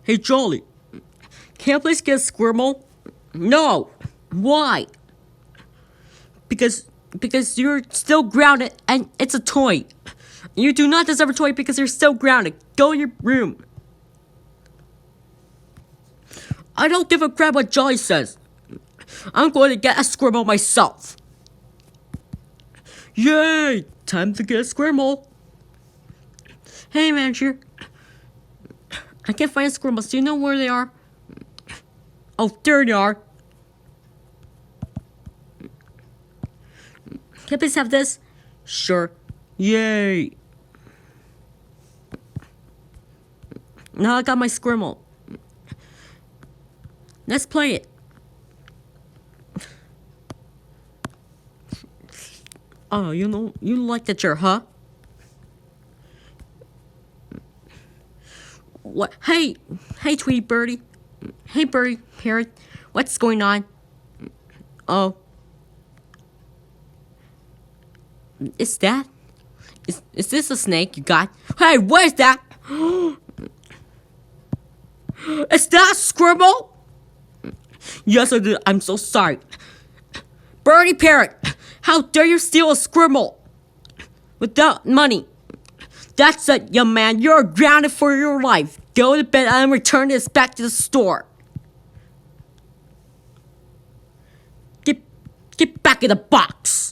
Hey, Jolly, can I please get a Squirtle? No. Why? Because you're still grounded and it's a toy. You do not deserve a toy because you're still grounded. Go to your room. I don't give a crap what Jolly says. I'm going to get a Squirtle myself. Yay! Time to get a Squirtle. Hey, manager. I can't find Squirtles. Do you know where they are? Oh, there they are. Can I please have this? Sure. Yay! Now I got my Squirtle. Let's play it. Oh, you like the chair, huh? What? Hey, Tweety Birdie. Hey, Birdie, parrot. What's going on? Oh. Is that? Is this a snake you got? Hey, what is that? Is that a Squirtle? Yes, I did. I'm so sorry. Birdie Parrot, how dare you steal a Squirtle without money? That's it, young man. You're grounded for your life. Go to bed and return this back to the store. Get back in the box.